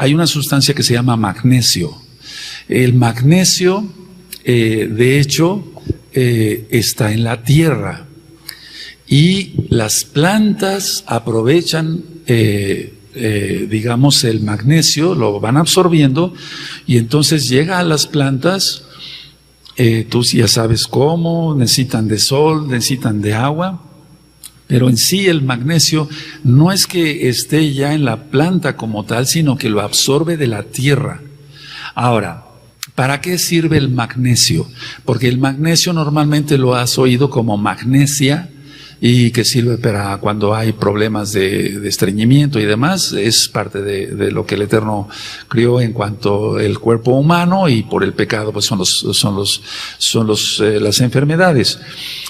hay una sustancia que se llama magnesio. El magnesio, de hecho, está en la tierra y las plantas aprovechan, digamos, el magnesio, lo van absorbiendo y entonces llega a las plantas, tú ya sabes cómo, necesitan de sol, necesitan de agua. Pero en sí el magnesio no es que esté ya en la planta como tal, sino que lo absorbe de la tierra. Ahora, ¿para qué sirve el magnesio? Porque el magnesio normalmente lo has oído como magnesia y que sirve para cuando hay problemas de estreñimiento y demás. Es parte de lo que el Eterno crió en cuanto al cuerpo humano y por el pecado pues son las enfermedades.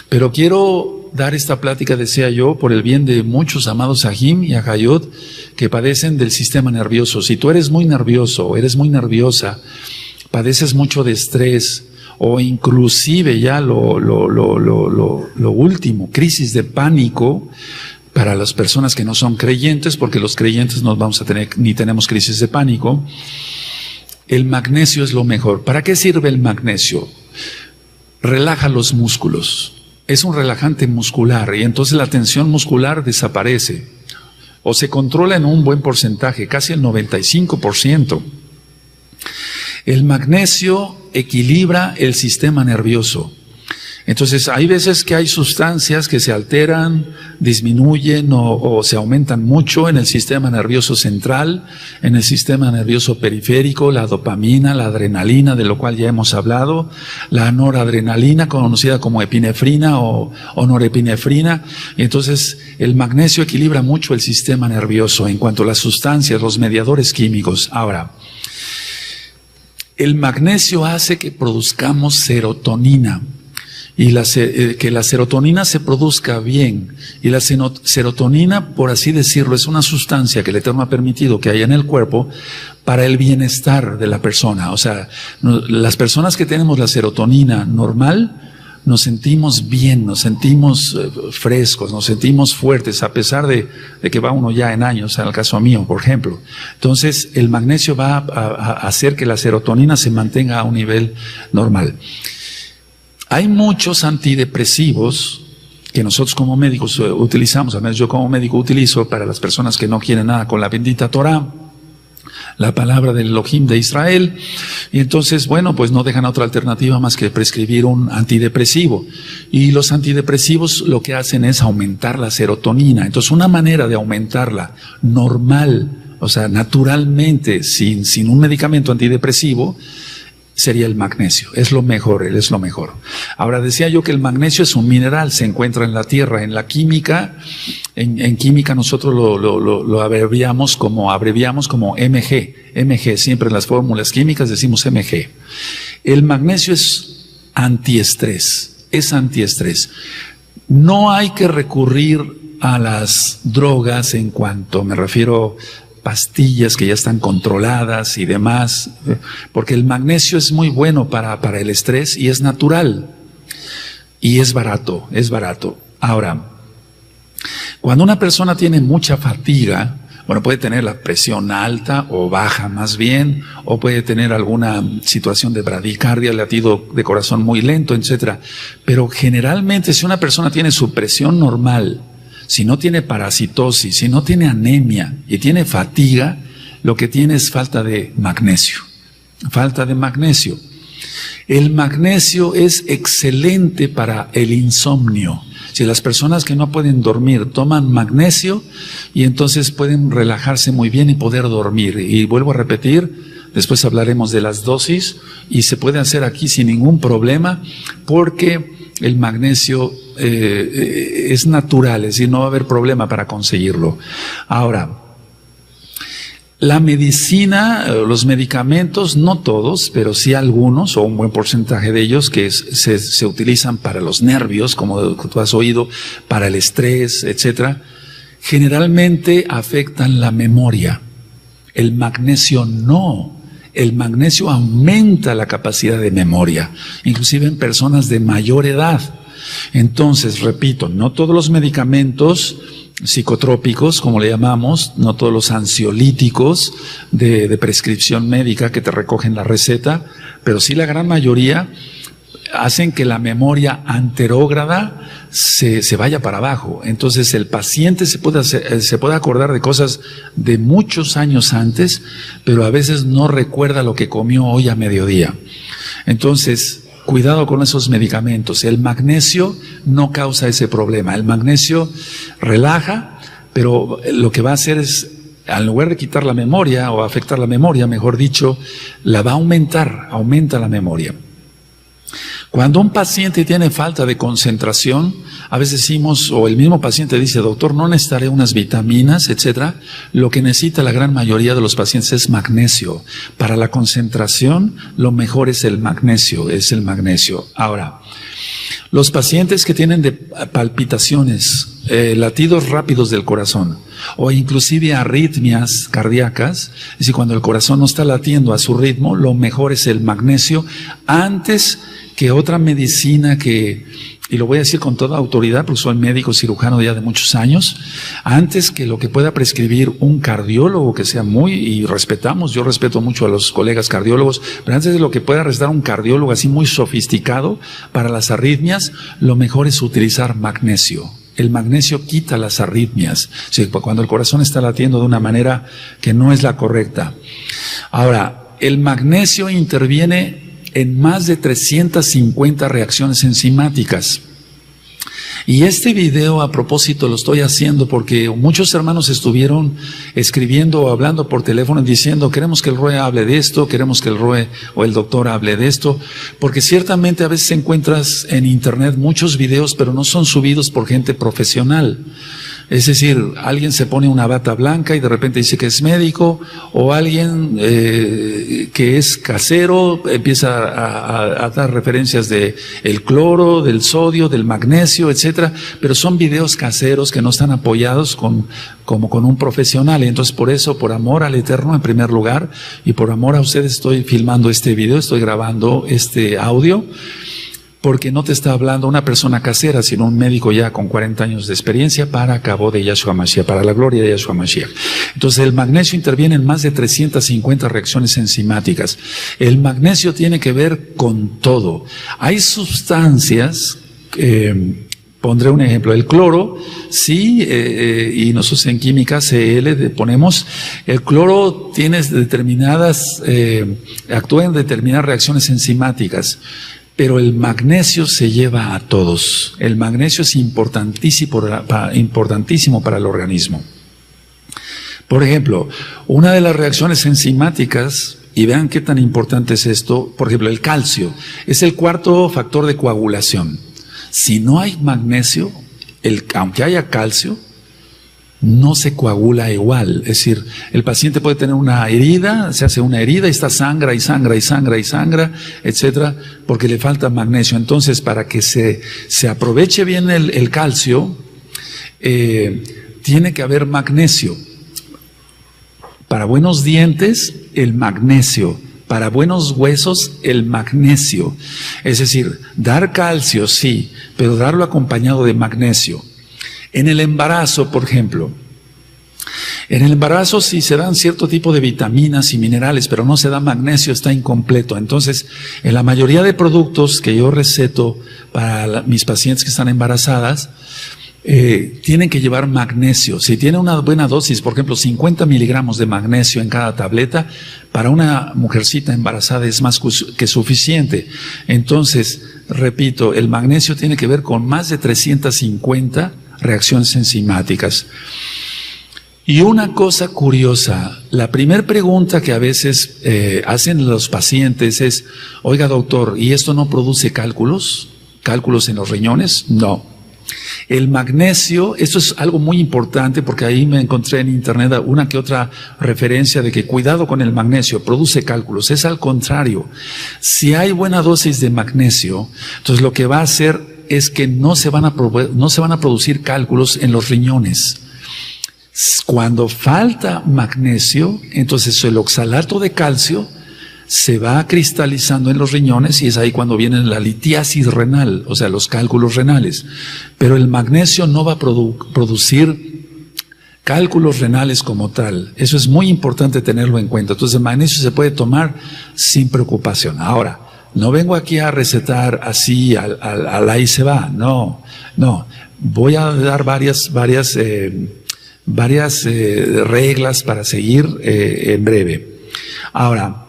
Pero quiero dar esta plática, desea yo, por el bien de muchos amados Ajim y Ajayot que padecen del sistema nervioso. Si tú eres muy nervioso o eres muy nerviosa, padeces mucho de estrés o inclusive ya lo último, crisis de pánico, para las personas que no son creyentes, porque los creyentes no vamos a tener ni tenemos crisis de pánico, el magnesio es lo mejor. ¿Para qué sirve el magnesio? Relaja los músculos. Es un relajante muscular y entonces la tensión muscular desaparece o se controla en un buen porcentaje, casi el 95%. El magnesio equilibra el sistema nervioso. Entonces hay veces que hay sustancias que se alteran, disminuyen o se aumentan mucho en el sistema nervioso central, en el sistema nervioso periférico, la dopamina, la adrenalina, de lo cual ya hemos hablado, la noradrenalina, conocida como epinefrina o norepinefrina. Y entonces el magnesio equilibra mucho el sistema nervioso en cuanto a las sustancias, los mediadores químicos. Ahora, el magnesio hace que produzcamos serotonina. Y que la serotonina se produzca bien. Y la serotonina, por así decirlo, es una sustancia que el Eterno ha permitido que haya en el cuerpo para el bienestar de la persona. O sea, las personas que tenemos la serotonina normal, nos sentimos bien, nos sentimos frescos, nos sentimos fuertes, a pesar de que va uno ya en años, en el caso mío, por ejemplo. Entonces, el magnesio va a hacer que la serotonina se mantenga a un nivel normal. Hay muchos antidepresivos que nosotros como médicos utilizamos, al menos yo como médico utilizo para las personas que no quieren nada con la bendita Torah, la palabra del Elohim de Israel, y entonces, bueno, pues no dejan otra alternativa más que prescribir un antidepresivo. Y los antidepresivos lo que hacen es aumentar la serotonina. Entonces, una manera de aumentarla normal, o sea, naturalmente, sin un medicamento antidepresivo, sería el magnesio. Es lo mejor, él es lo mejor. Ahora, decía yo que el magnesio es un mineral, se encuentra en la tierra. En la química, en química nosotros lo abreviamos como Mg. Mg, siempre en las fórmulas químicas decimos Mg. El magnesio es antiestrés, No hay que recurrir a las drogas en cuanto, me refiero pastillas que ya están controladas y demás, porque el magnesio es muy bueno para el estrés y es natural y es barato. Ahora, cuando una persona tiene mucha fatiga, bueno, puede tener la presión alta o baja más bien, o puede tener alguna situación de bradicardia, latido de corazón muy lento, etcétera. Pero generalmente si una persona tiene su presión normal, si no tiene parasitosis, si no tiene anemia y tiene fatiga, lo que tiene es falta de magnesio. El magnesio es excelente para el insomnio. Si las personas que no pueden dormir toman magnesio, y entonces pueden relajarse muy bien y poder dormir. Y vuelvo a repetir, después hablaremos de las dosis, y se puede hacer aquí sin ningún problema, porque el magnesio es natural, es decir, no va a haber problema para conseguirlo. Ahora, la medicina, los medicamentos, no todos, pero sí algunos, o un buen porcentaje de ellos, que se utilizan para los nervios, como tú has oído, para el estrés, etcétera, generalmente afectan la memoria. El magnesio no. El magnesio aumenta la capacidad de memoria, inclusive en personas de mayor edad. Entonces, repito, no todos los medicamentos psicotrópicos, como le llamamos, no todos los ansiolíticos de prescripción médica que te recogen la receta, pero sí la gran mayoría hacen que la memoria anterógrada se vaya para abajo. Entonces el paciente se puede acordar de cosas de muchos años antes, pero a veces no recuerda lo que comió hoy a mediodía. Entonces, cuidado con esos medicamentos. El magnesio no causa ese problema. El magnesio relaja, pero lo que va a hacer es, en lugar de quitar la memoria o afectar la memoria, mejor dicho, la va a aumentar, aumenta la memoria. Cuando un paciente tiene falta de concentración, a veces decimos, o el mismo paciente dice, doctor, no necesitaré unas vitaminas, etcétera. Lo que necesita la gran mayoría de los pacientes es magnesio. Para la concentración, lo mejor es el magnesio, Ahora, los pacientes que tienen palpitaciones, latidos rápidos del corazón, o inclusive arritmias cardíacas, es decir, cuando el corazón no está latiendo a su ritmo, lo mejor es el magnesio antes que otra medicina y lo voy a decir con toda autoridad porque soy médico cirujano ya de muchos años, antes que lo que pueda prescribir un cardiólogo que sea yo respeto mucho a los colegas cardiólogos, pero antes de lo que pueda recetar un cardiólogo así muy sofisticado para las arritmias, lo mejor es utilizar magnesio. El magnesio quita las arritmias, o sea, cuando el corazón está latiendo de una manera que no es la correcta. Ahora, el magnesio interviene en más de 350 reacciones enzimáticas. Y este video a propósito lo estoy haciendo porque muchos hermanos estuvieron escribiendo o hablando por teléfono diciendo, queremos que el ROE hable de esto, queremos que el ROE o el doctor hable de esto, porque ciertamente a veces encuentras en internet muchos videos, pero no son subidos por gente profesional. Es decir, alguien se pone una bata blanca y de repente dice que es médico, o alguien que es casero empieza a dar referencias de el cloro, del sodio, del magnesio, etcétera, pero son videos caseros que no están apoyados como con un profesional. Y entonces por eso, por amor al Eterno en primer lugar, y por amor a ustedes estoy filmando este video, estoy grabando este audio, porque no te está hablando una persona casera, sino un médico ya con 40 años de experiencia para cabo de Yahshua Mashiach, para la gloria de Yahshua Mashiach. Entonces el magnesio interviene en más de 350 reacciones enzimáticas. El magnesio tiene que ver con todo. Hay sustancias, pondré un ejemplo, el cloro, sí, y nosotros en química Cl ponemos, el cloro tiene actúa en determinadas reacciones enzimáticas. Pero el magnesio se lleva a todos. El magnesio es importantísimo para el organismo. Por ejemplo, una de las reacciones enzimáticas, y vean qué tan importante es esto, por ejemplo, el calcio, es el cuarto factor de coagulación. Si no hay magnesio, aunque haya calcio, no se coagula igual. Es decir, el paciente puede tener una herida, se hace una herida y está sangra, etcétera, porque le falta magnesio. Entonces, para que se aproveche bien el calcio, tiene que haber magnesio. Para buenos dientes, el magnesio. Para buenos huesos, el magnesio. Es decir, dar calcio, sí, pero darlo acompañado de magnesio. En el embarazo, por ejemplo, sí se dan cierto tipo de vitaminas y minerales, pero no se da magnesio, está incompleto. Entonces, en la mayoría de productos que yo receto para mis pacientes que están embarazadas, tienen que llevar magnesio. Si tiene una buena dosis, por ejemplo, 50 miligramos de magnesio en cada tableta, para una mujercita embarazada es más que suficiente. Entonces, repito, el magnesio tiene que ver con más de 350 reacciones enzimáticas. Y una cosa curiosa, la primera pregunta que a veces hacen los pacientes es, oiga doctor, ¿y esto no produce cálculos? ¿Cálculos en los riñones? No. El magnesio, esto es algo muy importante porque ahí me encontré en internet una que otra referencia de que cuidado con el magnesio, produce cálculos. Es al contrario. Si hay buena dosis de magnesio, entonces lo que va a hacer es que no se van a producir cálculos en los riñones. Cuando falta magnesio, entonces el oxalato de calcio se va cristalizando en los riñones y es ahí cuando viene la litiasis renal, o sea, los cálculos renales. Pero el magnesio no va a producir cálculos renales como tal. Eso es muy importante tenerlo en cuenta. Entonces el magnesio se puede tomar sin preocupación. Ahora, no vengo aquí a recetar así, al ahí se va. No. Voy a dar varias reglas para seguir en breve. Ahora,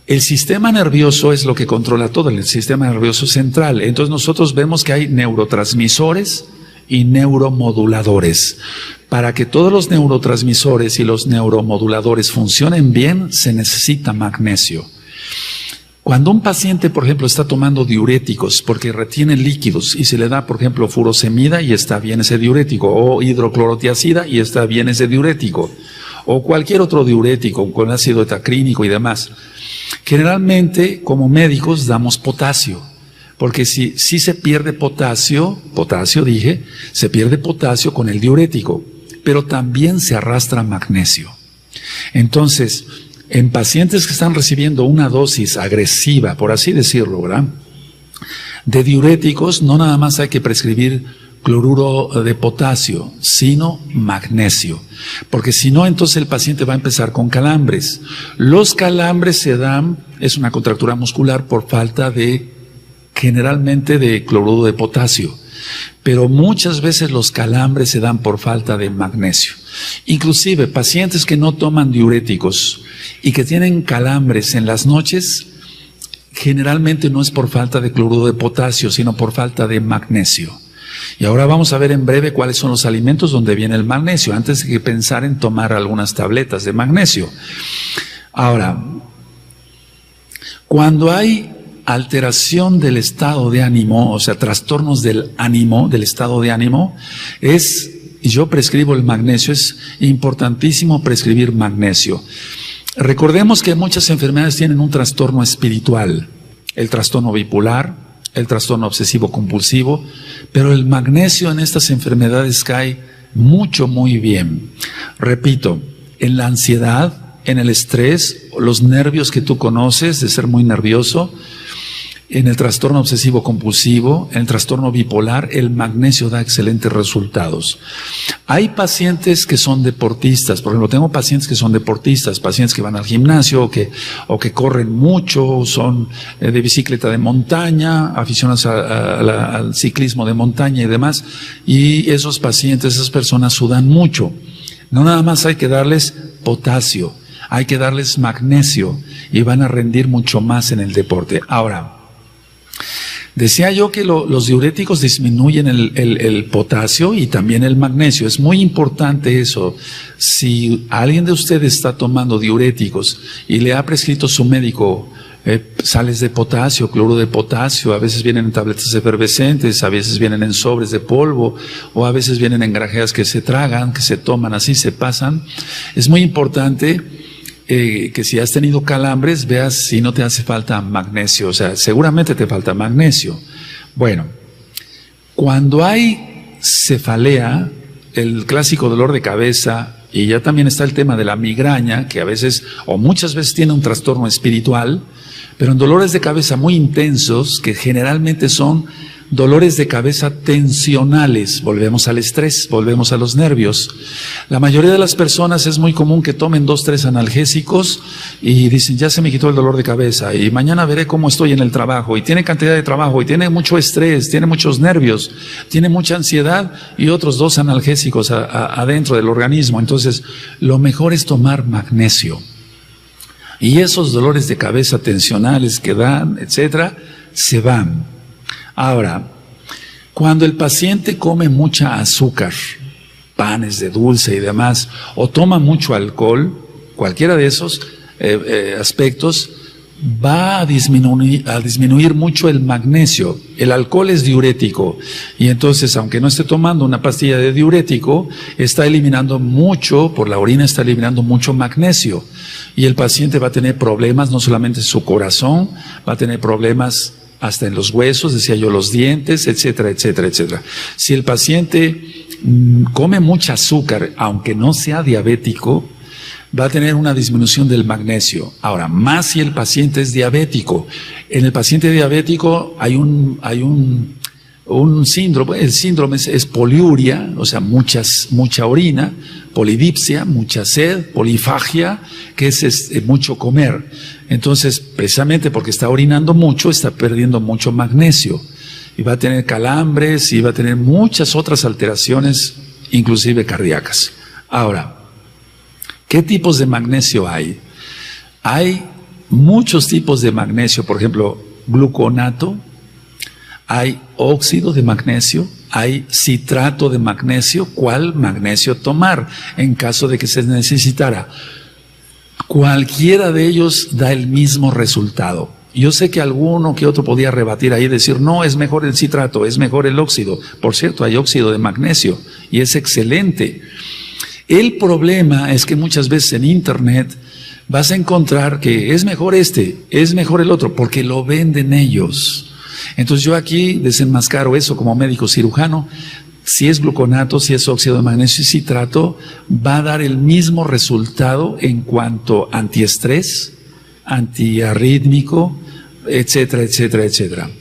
el sistema nervioso es lo que controla todo, el sistema nervioso central. Entonces nosotros vemos que hay neurotransmisores y neuromoduladores. Para que todos los neurotransmisores y los neuromoduladores funcionen bien, se necesita magnesio. Cuando un paciente, por ejemplo, está tomando diuréticos porque retiene líquidos y se le da, por ejemplo, furosemida y está bien ese diurético, o hidroclorotiazida y está bien ese diurético, o cualquier otro diurético con ácido etacrínico y demás, generalmente como médicos damos potasio, porque si se pierde potasio se pierde potasio con el diurético, pero también se arrastra magnesio. Entonces, en pacientes que están recibiendo una dosis agresiva, por así decirlo, ¿verdad?, de diuréticos, no nada más hay que prescribir cloruro de potasio, sino magnesio. Porque si no, entonces el paciente va a empezar con calambres. Los calambres se dan, es una contractura muscular por falta generalmente de cloruro de potasio. Pero muchas veces los calambres se dan por falta de magnesio. Inclusive pacientes que no toman diuréticos y que tienen calambres en las noches, generalmente no es por falta de cloruro de potasio, sino por falta de magnesio. Y ahora vamos a ver en breve cuáles son los alimentos donde viene el magnesio, antes de que pensar en tomar algunas tabletas de magnesio. Ahora, cuando hay alteración del estado de ánimo, o sea, trastornos del ánimo, del estado de ánimo, yo prescribo el magnesio, es importantísimo prescribir magnesio. Recordemos que muchas enfermedades tienen un trastorno espiritual, el trastorno bipolar, el trastorno obsesivo compulsivo, pero el magnesio en estas enfermedades cae muy bien. Repito, en la ansiedad, en el estrés, los nervios que tú conoces de ser muy nervioso, en el trastorno obsesivo compulsivo, en el trastorno bipolar, el magnesio da excelentes resultados. Hay pacientes que son deportistas, por ejemplo, tengo pacientes que son deportistas, pacientes que van al gimnasio o que corren mucho, son de bicicleta de montaña, aficionados al ciclismo de montaña y demás, y esos pacientes, esas personas sudan mucho. No nada más hay que darles potasio, hay que darles magnesio y van a rendir mucho más en el deporte. Ahora, decía yo que los diuréticos disminuyen el potasio y también el magnesio. Es muy importante eso. Si alguien de ustedes está tomando diuréticos y le ha prescrito su médico sales de potasio, cloruro de potasio, a veces vienen en tabletas efervescentes, a veces vienen en sobres de polvo, o a veces vienen en grajeas que se tragan, que se toman así, se pasan, es muy importante que si has tenido calambres, veas si no te hace falta magnesio. O sea, seguramente te falta magnesio. Bueno, cuando hay cefalea, el clásico dolor de cabeza, y ya también está el tema de la migraña, que a veces o muchas veces tiene un trastorno espiritual, pero en dolores de cabeza muy intensos, que generalmente son dolores de cabeza tensionales, volvemos al estrés, volvemos a los nervios. La mayoría de las personas es muy común que tomen 2, 3 analgésicos y dicen, ya se me quitó el dolor de cabeza y mañana veré cómo estoy en el trabajo, y tiene cantidad de trabajo y tiene mucho estrés, tiene muchos nervios, tiene mucha ansiedad y otros 2 analgésicos adentro del organismo. Entonces, lo mejor es tomar magnesio. Y esos dolores de cabeza tensionales que dan, etcétera, se van. Ahora, cuando el paciente come mucha azúcar, panes de dulce y demás, o toma mucho alcohol, cualquiera de esos aspectos, va a disminuir mucho el magnesio. El alcohol es diurético y entonces, aunque no esté tomando una pastilla de diurético, está eliminando mucho, por la orina está eliminando mucho magnesio, y el paciente va a tener problemas, no solamente en su corazón, va a tener problemas hasta en los huesos, decía yo, los dientes, etcétera, etcétera, etcétera. Si el paciente come mucha azúcar, aunque no sea diabético, va a tener una disminución del magnesio. Ahora, más si el paciente es diabético. En el paciente diabético hay un síndrome. El síndrome es poliuria, o sea, mucha orina, polidipsia, mucha sed, polifagia, que es mucho comer. Entonces, precisamente porque está orinando mucho, está perdiendo mucho magnesio. Y va a tener calambres y va a tener muchas otras alteraciones, inclusive cardíacas. Ahora, ¿qué tipos de magnesio hay? Hay muchos tipos de magnesio, por ejemplo, gluconato, hay óxido de magnesio, hay citrato de magnesio. ¿Cuál magnesio tomar en caso de que se necesitara? Cualquiera de ellos da el mismo resultado. Yo sé que alguno que otro podía rebatir ahí y decir, no, es mejor el citrato, es mejor el óxido. Por cierto, hay óxido de magnesio y es excelente. El problema es que muchas veces en internet vas a encontrar que es mejor es mejor el otro, porque lo venden ellos. Entonces yo aquí desenmascaro eso como médico cirujano. Si es gluconato, si es óxido de magnesio y citrato, va a dar el mismo resultado en cuanto a antiestrés, antiarrítmico, etcétera, etcétera, etcétera.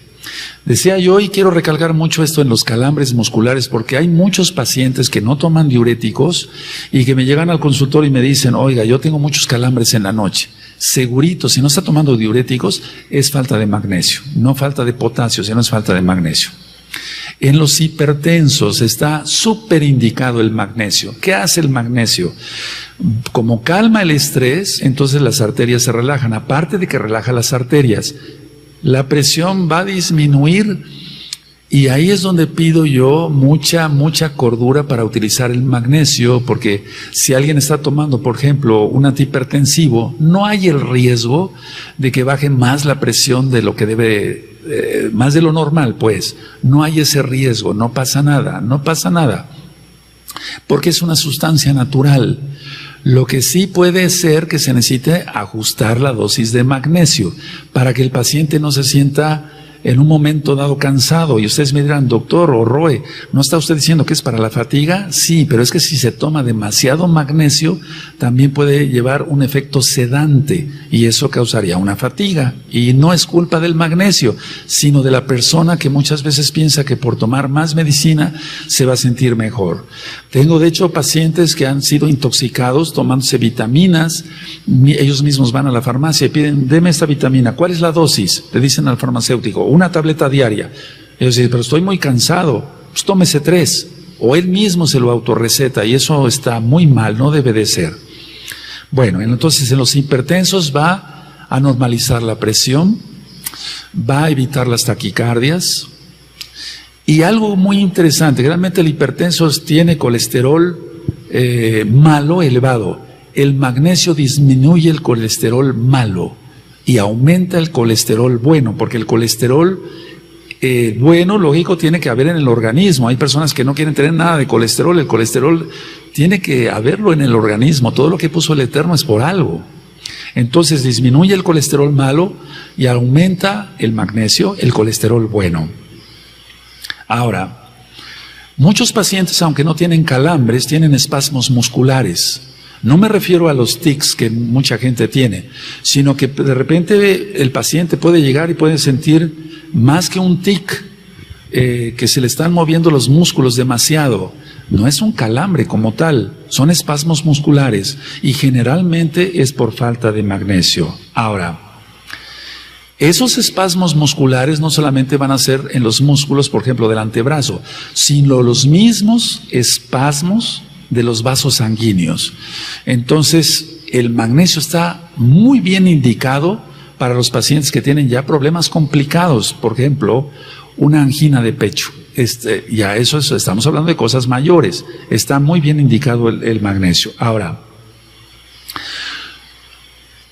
Decía yo, y quiero recalcar mucho esto en los calambres musculares, porque hay muchos pacientes que no toman diuréticos y que me llegan al consultorio y me dicen, oiga, yo tengo muchos calambres en la noche. Segurito, si no está tomando diuréticos, es falta de magnesio, no falta de potasio, sino es falta de magnesio. En los hipertensos está súper indicado el magnesio. ¿Qué hace el magnesio? Como calma el estrés, entonces las arterias se relajan. Aparte de que relaja las arterias, la presión va a disminuir, y ahí es donde pido yo mucha cordura para utilizar el magnesio, porque si alguien está tomando, por ejemplo, un antihipertensivo, no hay el riesgo de que baje más la presión de lo que debe, más de lo normal, pues. No hay ese riesgo, no pasa nada, porque es una sustancia natural. Lo que sí puede ser que se necesite ajustar la dosis de magnesio para que el paciente no se sienta en un momento dado cansado. Y ustedes me dirán, doctor o Roe, ¿no está usted diciendo que es para la fatiga? Sí, pero es que si se toma demasiado magnesio, también puede llevar un efecto sedante y eso causaría una fatiga. Y no es culpa del magnesio, sino de la persona que muchas veces piensa que por tomar más medicina se va a sentir mejor. Tengo de hecho pacientes que han sido intoxicados tomándose vitaminas. Ellos mismos van a la farmacia y piden, deme esta vitamina. ¿Cuál es la dosis? Le dicen al farmacéutico, una tableta diaria. Ellos dicen, pero estoy muy cansado, pues tómese 3. O él mismo se lo autorreceta, y eso está muy mal, no debe de ser. Bueno, entonces en los hipertensos va a normalizar la presión, va a evitar las taquicardias. Y algo muy interesante, realmente el hipertenso tiene colesterol malo elevado. El magnesio disminuye el colesterol malo y aumenta el colesterol bueno, porque el colesterol bueno, lógico, tiene que haber en el organismo. Hay personas que no quieren tener nada de colesterol. El colesterol tiene que haberlo en el organismo. Todo lo que puso el Eterno es por algo. Entonces disminuye el colesterol malo y aumenta el magnesio, el colesterol bueno. Ahora, muchos pacientes, aunque no tienen calambres, tienen espasmos musculares. No me refiero a los tics que mucha gente tiene, sino que de repente el paciente puede llegar y puede sentir más que un tic, que se le están moviendo los músculos demasiado. No es un calambre como tal, son espasmos musculares y generalmente es por falta de magnesio. Ahora, esos espasmos musculares no solamente van a ser en los músculos, por ejemplo, del antebrazo, sino los mismos espasmos de los vasos sanguíneos. Entonces, el magnesio está muy bien indicado para los pacientes que tienen ya problemas complicados, por ejemplo, una angina de pecho. Ya eso estamos hablando de cosas mayores. Está muy bien indicado el magnesio. Ahora,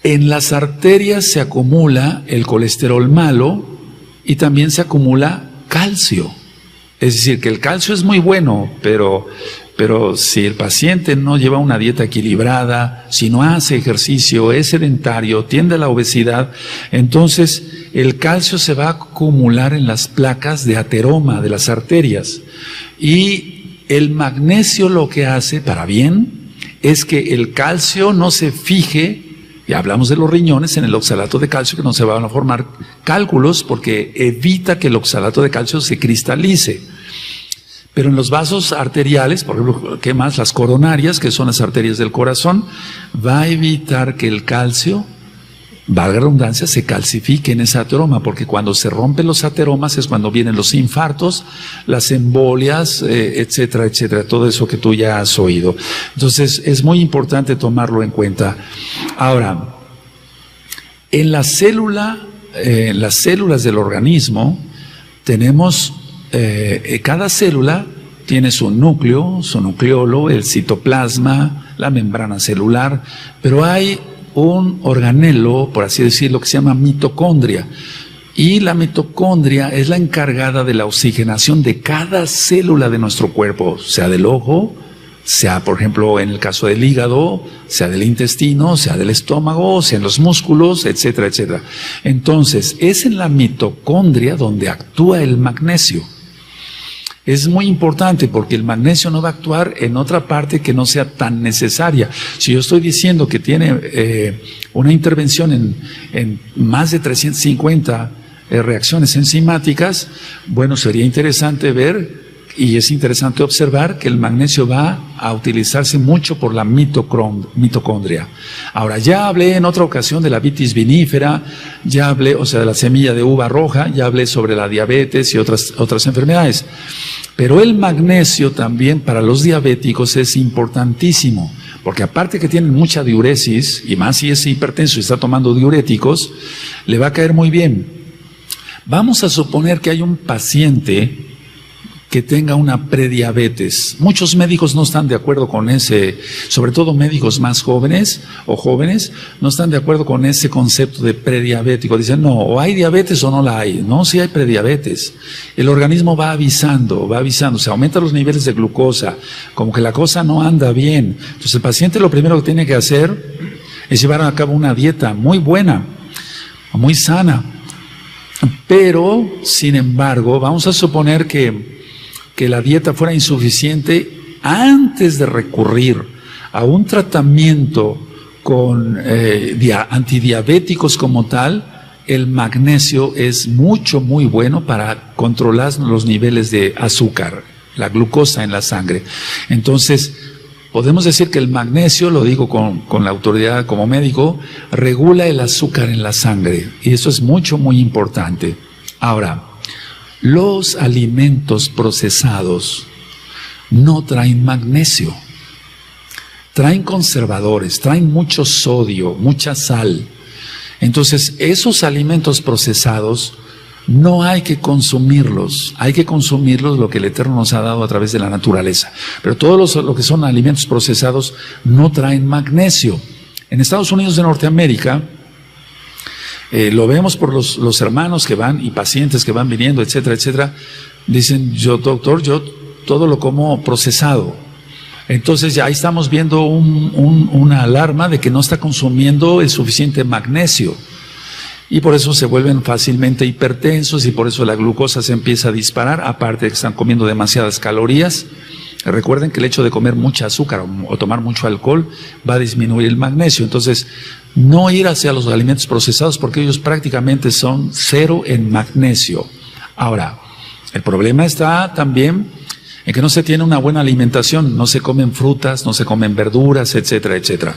en las arterias se acumula el colesterol malo y también se acumula calcio. Es decir, que el calcio es muy bueno, pero si el paciente no lleva una dieta equilibrada, si no hace ejercicio, es sedentario, tiende a la obesidad, entonces el calcio se va a acumular en las placas de ateroma de las arterias. Y el magnesio lo que hace, para bien, es que el calcio no se fije Y hablamos de los riñones en el oxalato de calcio, que no se van a formar cálculos porque evita que el oxalato de calcio se cristalice. Pero en los vasos arteriales, por ejemplo, ¿qué más? Las coronarias, que son las arterias del corazón, va a evitar que el calcio, valga la redundancia, se calcifique en ese ateroma, porque cuando se rompen los ateromas es cuando vienen los infartos, las embolias, etcétera, etcétera, todo eso que tú ya has oído. Entonces, es muy importante tomarlo en cuenta. Ahora, en las células del organismo, tenemos, cada célula tiene su núcleo, su nucleolo, el citoplasma, la membrana celular, pero hay un organelo, por así decirlo, que se llama mitocondria. Y la mitocondria es la encargada de la oxigenación de cada célula de nuestro cuerpo, sea del ojo, sea, por ejemplo, en el caso del hígado, sea del intestino, sea del estómago, sea en los músculos, etcétera, etcétera. Entonces, es en la mitocondria donde actúa el magnesio. Es muy importante porque el magnesio no va a actuar en otra parte que no sea tan necesaria. Si yo estoy diciendo que tiene una intervención en más de 350 reacciones enzimáticas, bueno, sería interesante ver y es interesante observar que el magnesio va a utilizarse mucho por la mitocondria. Ahora, ya hablé en otra ocasión de la vitis vinífera, ya hablé, o sea, de la semilla de uva roja, ya hablé sobre la diabetes y otras enfermedades. Pero el magnesio también para los diabéticos es importantísimo, porque aparte que tienen mucha diuresis, y más si es hipertenso y está tomando diuréticos, le va a caer muy bien. Vamos a suponer que hay un paciente que tenga una prediabetes. Muchos médicos no están de acuerdo con ese, sobre todo médicos más jóvenes o jóvenes, no están de acuerdo con ese concepto de prediabético. Dicen, no, o hay diabetes o no la hay. No, sí hay prediabetes. El organismo va avisando, se aumentan los niveles de glucosa, como que la cosa no anda bien. Entonces el paciente lo primero que tiene que hacer es llevar a cabo una dieta muy buena, muy sana. Pero, sin embargo, vamos a suponer que la dieta fuera insuficiente antes de recurrir a un tratamiento con antidiabéticos como tal. El magnesio es muy bueno para controlar los niveles de azúcar, la glucosa en la sangre. Entonces, podemos decir que el magnesio, lo digo con la autoridad como médico, regula el azúcar en la sangre, y eso es muy importante. Ahora, los alimentos procesados no traen magnesio, traen conservadores, traen mucho sodio, mucha sal. Entonces, esos alimentos procesados no hay que consumirlos, hay que consumirlos lo que el Eterno nos ha dado a través de la naturaleza. Pero todos lo que son alimentos procesados no traen magnesio. En Estados Unidos de Norteamérica, lo vemos por los hermanos que van y pacientes que van viniendo, etcétera, etcétera. Dicen, doctor, yo todo lo como procesado. Entonces ya ahí estamos viendo una alarma de que no está consumiendo el suficiente magnesio. Y por eso se vuelven fácilmente hipertensos y por eso la glucosa se empieza a disparar, aparte de que están comiendo demasiadas calorías. Recuerden que el hecho de comer mucha azúcar o tomar mucho alcohol va a disminuir el magnesio. Entonces, no ir hacia los alimentos procesados porque ellos prácticamente son cero en magnesio. Ahora, el problema está también en que no se tiene una buena alimentación, no se comen frutas, no se comen verduras, etcétera, etcétera.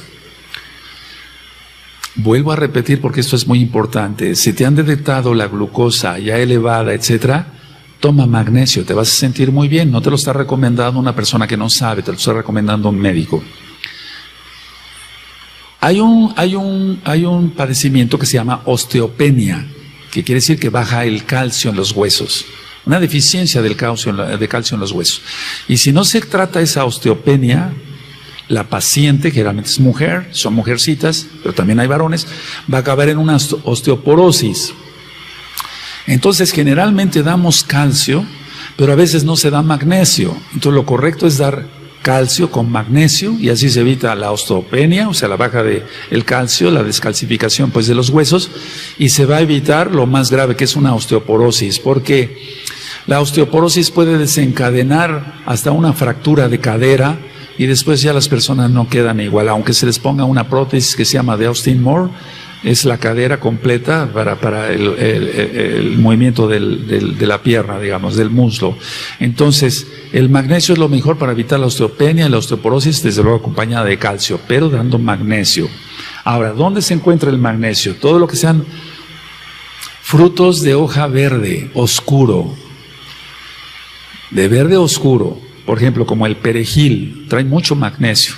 Vuelvo a repetir porque esto es muy importante. Si te han detectado la glucosa ya elevada, etcétera, toma magnesio, te vas a sentir muy bien. No te lo está recomendando una persona que no sabe, te lo está recomendando un médico. Hay un padecimiento que se llama osteopenia, que quiere decir que baja el calcio en los huesos. Una deficiencia de calcio en los huesos. Y si no se trata esa osteopenia, la paciente, generalmente es mujer, son mujercitas, pero también hay varones, va a acabar en una osteoporosis. Entonces, generalmente damos calcio, pero a veces no se da magnesio. Entonces, lo correcto es dar calcio con magnesio y así se evita la osteopenia, o sea, la baja del calcio, la descalcificación pues de los huesos, y se va a evitar lo más grave que es una osteoporosis, porque la osteoporosis puede desencadenar hasta una fractura de cadera, y después ya las personas no quedan igual, aunque se les ponga una prótesis que se llama de Austin Moore, es la cadera completa para el movimiento de la pierna, digamos, del muslo. Entonces, el magnesio es lo mejor para evitar la osteopenia y la osteoporosis, desde luego acompañada de calcio, pero dando magnesio. Ahora, ¿dónde se encuentra el magnesio? Todo lo que sean frutos de hoja verde, oscuro, de verde oscuro, por ejemplo, como el perejil, trae mucho magnesio.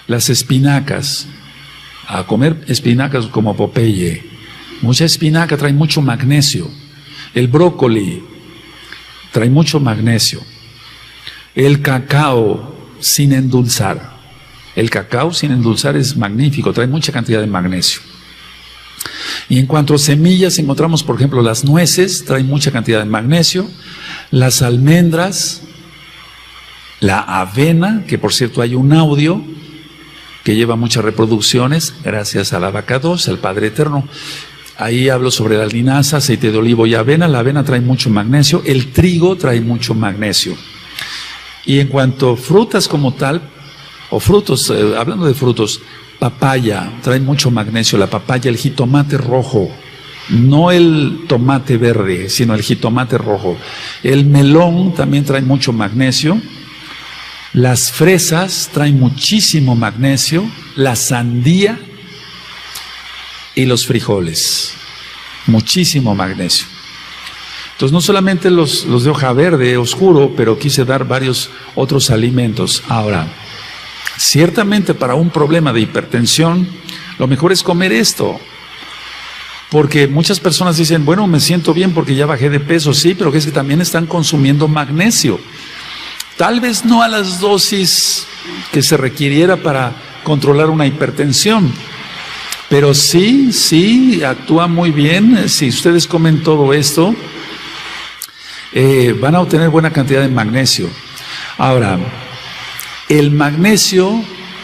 Las espinacas, a comer espinacas como Popeye, mucha espinaca trae mucho magnesio. El brócoli trae mucho magnesio. El cacao sin endulzar. El cacao sin endulzar es magnífico, trae mucha cantidad de magnesio. Y en cuanto a semillas, encontramos, por ejemplo, las nueces, traen mucha cantidad de magnesio. Las almendras, la avena, que por cierto hay un audio que lleva muchas reproducciones, gracias al Abacados, al Padre Eterno. Ahí hablo sobre la linaza, aceite de olivo y avena. La avena trae mucho magnesio, el trigo trae mucho magnesio. Y en cuanto a frutas como tal, o frutos, hablando de frutos, papaya, trae mucho magnesio, la papaya, el jitomate rojo, no el tomate verde, sino el jitomate rojo. El melón también trae mucho magnesio. Las fresas traen muchísimo magnesio, la sandía y los frijoles, muchísimo magnesio. Entonces no solamente los de hoja verde oscuro, pero quise dar varios otros alimentos. Ahora, ciertamente para un problema de hipertensión, lo mejor es comer esto. Porque muchas personas dicen, bueno, me siento bien porque ya bajé de peso, sí, pero que es que también están consumiendo magnesio. Tal vez no a las dosis que se requiriera para controlar una hipertensión, pero sí, actúa muy bien. Si ustedes comen todo esto, van a obtener buena cantidad de magnesio. Ahora, el magnesio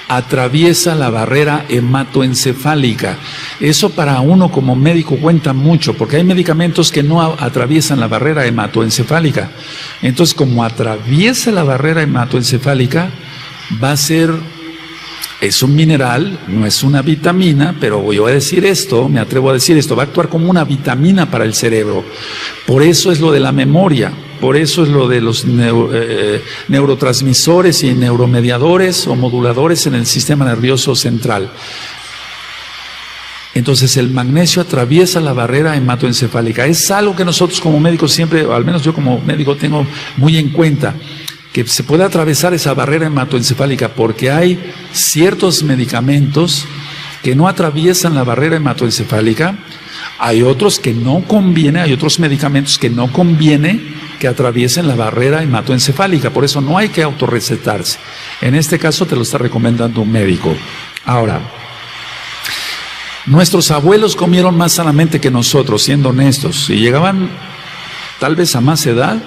atraviesa la barrera hematoencefálica. Eso para uno como médico cuenta mucho, porque hay medicamentos que no atraviesan la barrera hematoencefálica. Entonces, como atraviesa la barrera hematoencefálica, va a ser, es un mineral, no es una vitamina, pero voy a decir esto, me atrevo a decir esto, va a actuar como una vitamina para el cerebro. Por eso es lo de la memoria. Por eso es lo de los neurotransmisores y neuromediadores o moduladores en el sistema nervioso central. Entonces el magnesio atraviesa la barrera hematoencefálica. Es algo que nosotros como médicos siempre, o al menos yo como médico tengo muy en cuenta, que se puede atravesar esa barrera hematoencefálica porque hay ciertos medicamentos que no atraviesan la barrera hematoencefálica. Hay otros que no conviene, hay otros medicamentos que no conviene que atraviesen la barrera hematoencefálica, por eso no hay que autorrecetarse. En este caso te lo está recomendando un médico. Ahora, nuestros abuelos comieron más sanamente que nosotros, siendo honestos, y llegaban tal vez a más edad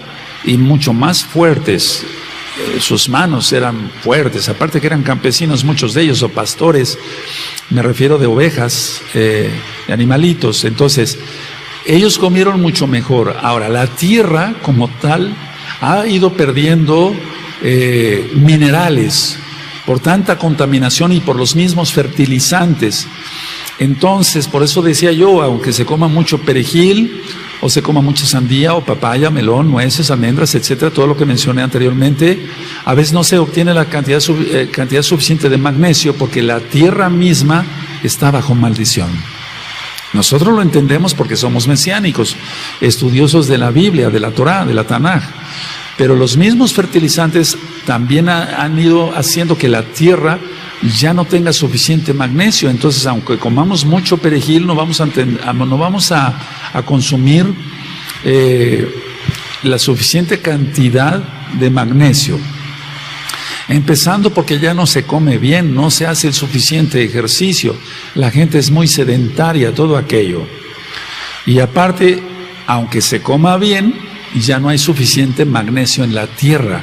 y mucho más fuertes. Sus manos eran fuertes, aparte que eran campesinos, muchos de ellos, o pastores, me refiero de ovejas, de animalitos. Entonces, ellos comieron mucho mejor. Ahora, la tierra como tal ha ido perdiendo minerales por tanta contaminación y por los mismos fertilizantes. Entonces, por eso decía yo, aunque se coma mucho perejil, o se coma mucha sandía, o papaya, melón, nueces, almendras, etcétera, todo lo que mencioné anteriormente, a veces no se obtiene la cantidad suficiente de magnesio porque la tierra misma está bajo maldición. Nosotros lo entendemos porque somos mesiánicos, estudiosos de la Biblia, de la Torá, de la Tanaj, pero los mismos fertilizantes también han ido haciendo que la tierra ya no tenga suficiente magnesio. Entonces, aunque comamos mucho perejil, no vamos a consumir la suficiente cantidad de magnesio. Empezando porque ya no se come bien, no se hace el suficiente ejercicio, la gente es muy sedentaria, todo aquello. Y aparte, aunque se coma bien, ya no hay suficiente magnesio en la tierra.